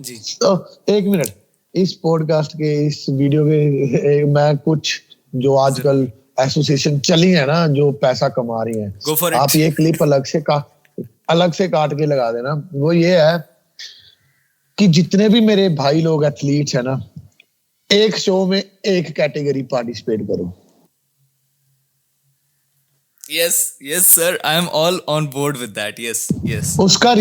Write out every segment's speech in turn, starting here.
जी तो एक मिनट, इस पॉडकास्ट के इस वीडियो के मैं कुछ जो आजकल एसोसिएशन चली है ना जो पैसा कमा रही हैं, Go for it. आप ये क्लिप अलग से काट के लगा देना। वो ये है कि जितने भी मेरे भाई लोग एथलीट्स है ना, एक शो में एक कैटेगरी पार्टिसिपेट करो। yes sir, I am all on board with that. yes उसका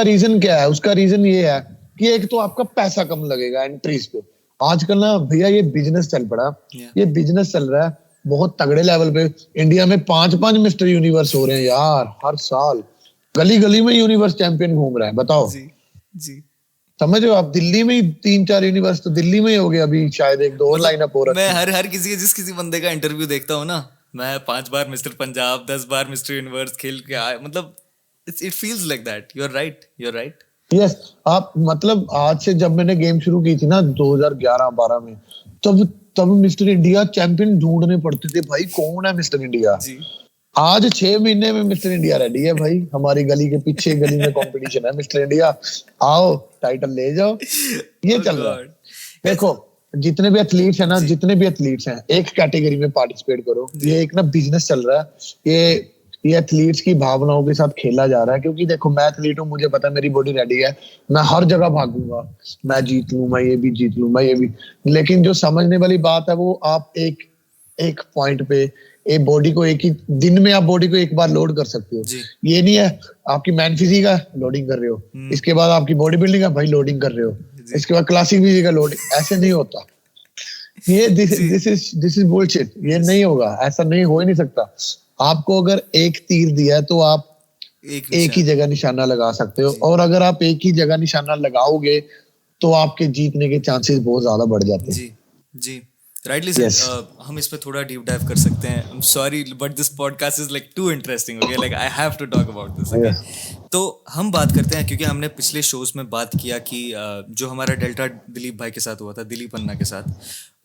रीजन क्या है? उसका रीजन ये है कि एक तो आपका पैसा कम लगेगा एंट्रीज पे। आजकल ना भैया ये बिजनेस चल पड़ा, ये बिजनेस चल रहा है बहुत तगड़े लेवल पे। इंडिया में 5-5 मिस्टर यूनिवर्स हो रहे हैं यार हर साल। गली गली में यूनिवर्स चैंपियन घूम रहा है, बताओ। जी समझ रहे हो आप? दिल्ली में ही 3-4 यूनिवर्स तो दिल्ली में ही हो गया अभी, शायद 1-2 और लाइनअप हो रहा है। मैं हर किसी जिस किसी बंदे का इंटरव्यू देखता हूँ ना, मैं 5 बार मिस्टर पंजाब, 10 बार मिस्टर यूनिवर्स खेल के आया, मतलब it feels like that. You are right. Yes, आप मतलब आज से जब मैंने गेम शुरू की थी ना 2011-12 में, तब मिस्टर इंडिया चैंपियन ढूंढने पड़ते थे भाई, कौन है मिस्टर इंडिया। जी आज 6 महीने में मिस्टर इंडिया रेडी है भाई। हमारी गली के पीछे गली में कंपटीशन है, मिस्टर इंडिया आओ टाइटल ले जाओ, ये चल रहा है। देखो जितने भी एथलीट्स हैं ना, जितने भी एथलीट्स हैं, एक कैटेगरी में पार्टिसिपेट करो। ये एक ना बिजनेस चल रहा है, ये एथलीट्स की भावनाओं के साथ खेला जा रहा है। क्योंकि देखो मैं एथलीट हूँ, मुझे पता है मेरी बॉडी रेडी है, मैं हर जगह भागूंगा, मैं जीत लूं, मैं ये भी जीत लूं, मैं ये भी। लेकिन जो समझने वाली बात है वो आप एक पॉइंट पे एक बॉडी को एक ही दिन में आप बॉडी को एक बार लोड कर सकते हो। ये नहीं है आपकी मैन फिजिक है लोडिंग कर रहे हो, इसके बाद आपकी बॉडी बिल्डिंग है भाई लोडिंग कर रहे हो, इसके बाद क्लासिक फिजिक का लोडिंग। ऐसे नहीं होता ये। This is bullshit. ये नहीं होगा, ऐसा नहीं हो ही नहीं सकता। आपको अगर एक तीर दिया है तो आप एक ही जगह निशाना लगा सकते हो, और अगर आप एक ही जगह निशाना लगाओगे तो आपके जीतने के चांसेस बहुत ज्यादा बढ़ जाते हैं। जी राइटली सर। हम इस पे थोड़ा डीप डाइव कर सकते हैं। I am sorry but this podcast is like too interesting, okay, like I have to talk about this, okay. तो हम बात करते हैं, क्योंकि हमने पिछले शोज में बात किया कि जो हमारा डेल्टा दिलीप भाई के साथ हुआ था, दिलीप अन्ना के साथ,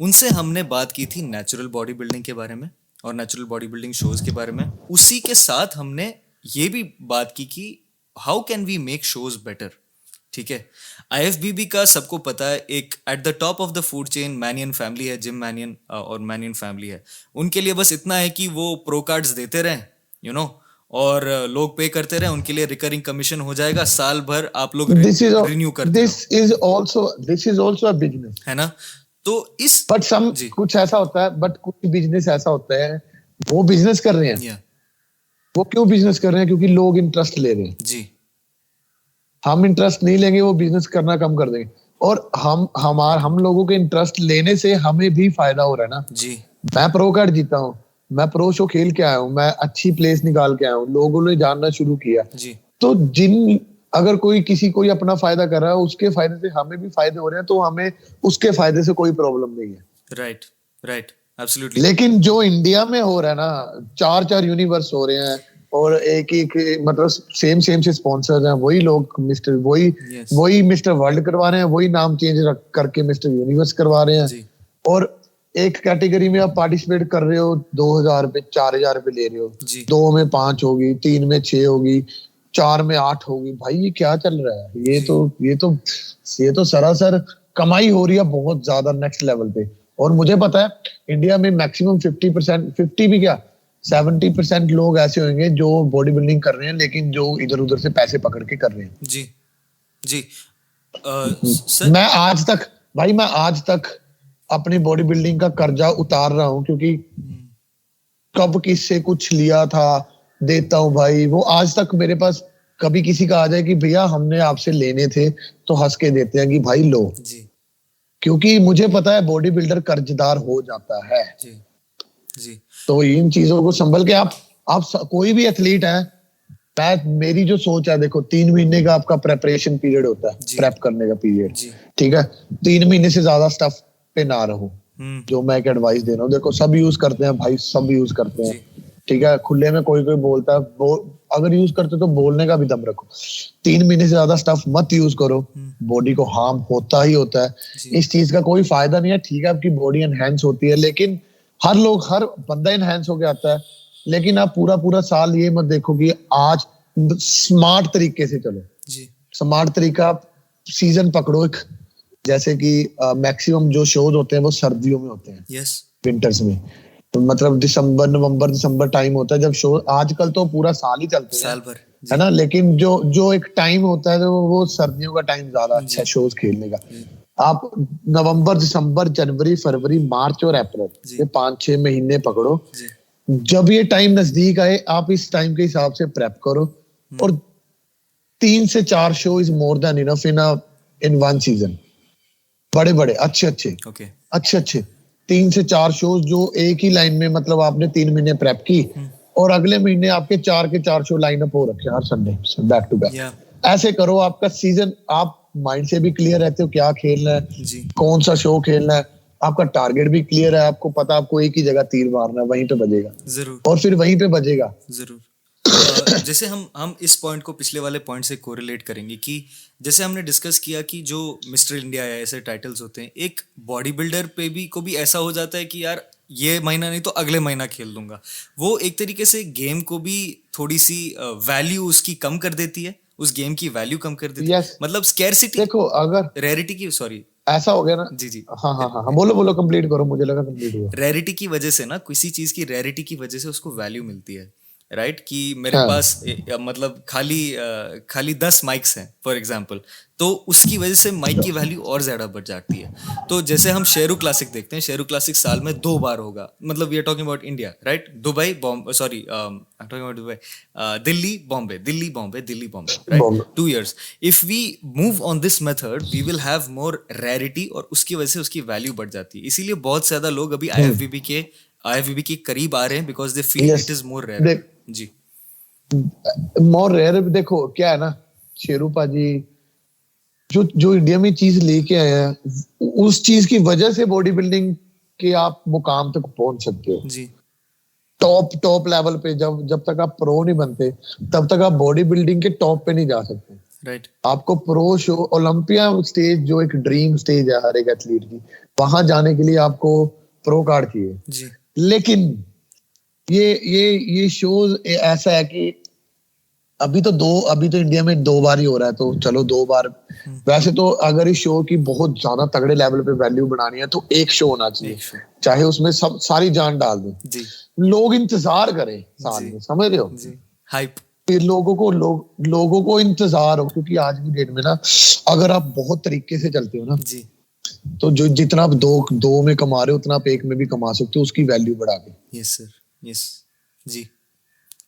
उनसे हमने बात की थी नेचुरल बॉडी बिल्डिंग के बारे में और नेचुरल बॉडी बिल्डिंग शोज के बारे में। उसी के साथ हमने ये भी बात की कि how can we make shows better, ठीक है। IFBB का सबको पता है, एक at the top of the food chain Mannion family है, जिम मैनियन और मैनियन फैमिली है। उनके लिए बस इतना है कि वो प्रो कार्ड्स देते रहें, यू नो, और लोग पे करते रहें, उनके लिए रिकरिंग कमीशन हो जाएगा, साल भर आप लोग रिन्यू करते हैं। This is also a business, है ना। तो इस बट कुछ ऐसा होता है, बट कुछ बिजनेस ऐसा होता है वो बिजनेस कर रहे हैं। वो क्यों बिजनेस कर रहे हैं? क्योंकि लोग इंटरेस्ट ले रहे हैं। जी, हम इंटरेस्ट नहीं लेंगे वो बिजनेस करना कम कर देंगे, और हम लोगों के इंटरेस्ट लेने से हमें भी फायदा हो रहा है ना। जी, मैं प्रो कार्ड जीता हूँ, मैं प्रो शो खेल के आया हूँ, मैं अच्छी प्लेस निकाल के आया हूँ, लोगों ने जानना शुरू किया। जी। तो अगर कोई अपना फायदा कर रहा है, उसके फायदे से हमें भी फायदे हो रहे हैं, तो हमें उसके फायदे से कोई प्रॉब्लम नहीं है। Right absolutely. लेकिन जो इंडिया में हो रहा है ना, 4-4 यूनिवर्स हो रहे हैं और एक मतलब सेम से स्पॉन्सर्स हैं, वही मिस्टर वर्ल्ड करवा रहे हैं, वही नाम चेंज करके मिस्टर यूनिवर्स करवा रहे हैं। और एक कैटेगरी में आप पार्टिसिपेट कर रहे हो, 2,000 रुपए 4,000 रुपए ले रहे हो, 2 में 5 होगी, 3 में 6 होगी, 4 में 8 होगी। भाई ये क्या चल रहा है? ये तो सरासर कमाई हो रही है बहुत ज्यादा नेक्स्ट लेवल पे। और मुझे पता है इंडिया में मैक्सिमम 50% भी क्या 70% लोग ऐसे होंगे जो बॉडी बिल्डिंग कर रहे हैं, लेकिन जो इधर उधर से पैसे पकड़ के कर रहे हैं। जी मैं आज तक अपनी बॉडी बिल्डिंग का कर्जा उतार रहा हूं, क्योंकि कब किससे कुछ लिया था देता हूं भाई। वो आज तक मेरे पास कभी किसी का आ जाए कि भैया हमने आपसे लेने थे, तो हंस के देते हैं कि भाई लो। क्योंकि मुझे पता है बॉडी बिल्डर कर्जदार हो जाता है। जी। तो इन चीजों को संभल के आप कोई भी एथलीट है, मेरी जो सोच है, देखो 3 महीने का आपका प्रेपरेशन पीरियड होता है, प्रेप करने का पीरियड, ठीक है। 3 महीने से ज्यादा स्टफ पे ना रहो, जो मैं एक एडवाइस दे रहा हूँ। देखो सब यूज करते हैं भाई, सब यूज करते हैं, ठीक है। खुले में कोई बोलता है, अगर यूज करते तो बोलने का भी दम रखो। 3 महीने से ज्यादा स्टफ मत यूज करो, बॉडी को हार्म होता ही होता है। इस चीज का कोई फायदा नहीं है, ठीक है, आपकी बॉडी एनहेंस होती है, लेकिन हर बंदा एनहेंस होके आता है। लेकिन आप पूरा साल ये मत देखो कि आज स्मार्ट तरीके से चलो। स्मार्ट तरीका सीजन पकड़ो एक, जैसे कि मैक्सिमम जो शोज होते हैं वो सर्दियों में होते हैं, यस विंटर्स में, तो मतलब दिसंबर टाइम होता है जब शो, आजकल तो पूरा साल ही चलते हैं, साल भर है जी ना, लेकिन जो जो एक टाइम होता है तो वो सर्दियों का टाइम ज्यादा अच्छा है जी शोज खेलने का। आप नवंबर, दिसंबर, जनवरी, फरवरी, मार्च और अप्रैल, जी ये 5-6 महीने पकड़ो। जी जब ये टाइम नजदीक आए आप इस टाइम के हिसाब से प्रेप करो, और 3 से 4 show is more than enough in one season. बड़े बड़े अच्छे अच्छे ओके अच्छे अच्छे 3 से 4 शोज जो एक ही लाइन में, मतलब आपने 3 महीने प्रेप की और अगले महीने आपके 4 के 4 शो लाइन अप हो रखे हैं हर संडे बैक टू बैक। या ऐसे करो, आपका सीजन, आप माइंड से भी क्लियर रहते हो क्या खेलना है, जी कौन सा शो खेलना है, आपका टारगेट भी क्लियर है, आपको पता आपको एक ही जगह तीर मारना है, वहीं पे बजेगा जरूर और फिर वहीं पे बजेगा। जरूर जैसे हम इस पॉइंट को पिछले वाले पॉइंट से कोरिलेट करेंगे कि जैसे हमने डिस्कस किया कि जो मिस्टर इंडिया या ऐसे टाइटल्स होते हैं, एक बॉडी बिल्डर पे भी को भी ऐसा हो जाता है कि यार ये महीना नहीं तो अगले महीना खेल लूंगा, वो एक तरीके से गेम को भी थोड़ी सी वैल्यू उसकी कम कर देती है, उस गेम की वैल्यू कम कर देती है, यस, मतलब स्कैरसिटी, देखो अगर रेरिटी की, सॉरी ऐसा हो गया ना, जी जी, हाँ हाँ हाँ हाँ, बोलो बोलो, कंप्लीट करो, मुझे लगा कंप्लीट हुआ। रेरिटी की वजह से ना, किसी चीज की रेरिटी की वजह से उसको वैल्यू मिलती है, राइट कि मेरे हाँ पास मतलब खाली 10 माइक्स हैं फॉर एग्जांपल, तो उसकी वजह से माइक की वैल्यू और ज्यादा बढ़ जाती है। तो जैसे हम शेरू क्लासिक देखते हैं, शेरू क्लासिक साल में 2 बार होगा, मतलब we are talking about India, right, Dubai Bombay, sorry talking about Dubai, Delhi Bombay, Delhi Bombay, Delhi Bombay, right, Bombay, 2 years। If we move on this method we will have more rarity, और उसकी वजह से उसकी वैल्यू बढ़ जाती है, इसीलिए बहुत ज्यादा लोग अभी आईएफबीबी के करीब आ रहे हैं, because they feel yes, it is more rare. देख, जी मोर रेयर, देखो क्या है ना, शेरू पाजी जो जो इंडिया में चीज लेके आए हैं, उस चीज की वजह से बॉडी बिल्डिंग के आप मुकाम तक पहुंच सकते हो। जी टॉप टॉप लेवल पे, जब जब तक आप प्रो नहीं बनते तब तक आप बॉडी बिल्डिंग के टॉप पे नहीं जा सकते। राइट आपको प्रो शो, ओलंपिया स्टेज जो एक ड्रीम स्टेज है हर एक एथलीट की, वहां जाने के लिए आपको प्रो कार्ड चाहिए। जी लेकिन ये शोज ऐसा है कि अभी तो इंडिया में 2 बार ही हो रहा है, तो चलो 2 बार। वैसे तो अगर इस शो की बहुत ज्यादा तगड़े लेवल पे वैल्यू बनानी है तो एक शो होना चाहिए, एक शो चाहे उसमें सब सारी जान डाल दें, जी लोग इंतजार करें साल जी में, समझ रहे हो, जी हाइप फिर लोगों को इंतजार हो, क्योंकि आज की डेट में ना अगर आप बहुत तरीके से चलते हो ना, जी तो जो जितना आप दो में कमा रहे हो उतना आप एक में भी कमा सकते हो, उसकी वैल्यू बढ़ा के। यस सर यस जी ट्रू।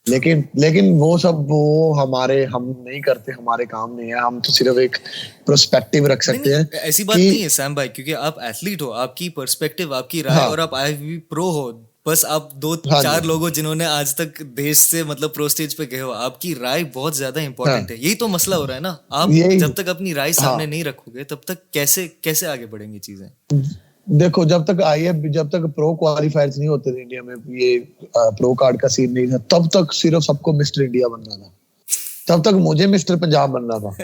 लेकिन लेकिन वो हम नहीं करते, हमारे काम नहीं है, हम तो सिर्फ एक प्रोस्पेक्टिव रख नहीं सकते हैं नहीं ऐसी बात कि नहीं है सैम भाई, क्योंकि आप एथलीट हो, आपकी पर्सपेक्टिव, आपकी राय, हाँ और आप आईएफबीबी प्रो हो, बस आप दो हाँ जी चार लोगों जिन्होंने आज तक देश से मतलब प्रो स्टेज पे गए हो, आपकी राय बहुत ज्यादा इंपॉर्टेंट हाँ, है, यही तो मसला हो रहा है ना, आप यही, जब तक अपनी राय हाँ, सामने नहीं रखोगे तब तक कैसे कैसे आगे बढ़ेंगी चीजें। देखो जब तक प्रो क्वालिफायर्स नहीं होते थे इंडिया में, ये प्रो कार्ड का सीन नहीं था, तब तक सिर्फ सबको मिस्टर इंडिया बनना था, तब तक मुझे मिस्टर पंजाब बनना था,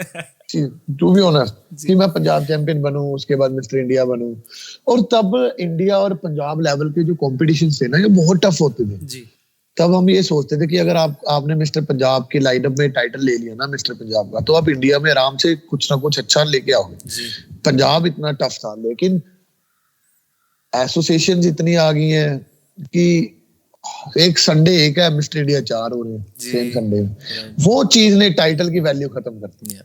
टू बी ऑनेस्ट, कि जी मैं पंजाब चैंपियन बनूं, उसके बाद मिस्टर इंडिया बनूं। और तब इंडिया और पंजाब लेवल के जो कॉम्पिटिशन थे ना, ये बहुत टफ होते थे। जी तब हम ये सोचते थे कि अगर आपने मिस्टर पंजाब के लाइनअप में टाइटल ले लिया ना मिस्टर पंजाब का, तो आप इंडिया में आराम से कुछ ना कुछ अच्छा लेके आओगे। जी पंजाब इतना टफ था, लेकिन एसोसिएशन इतनी आ गई हैं कि एक संडे एक है, मिस्टर इंडिया 4 हो रहे हैं जी सेम संडे में। राइट वो चीज ने टाइटल की वैल्यू खत्म कर दी।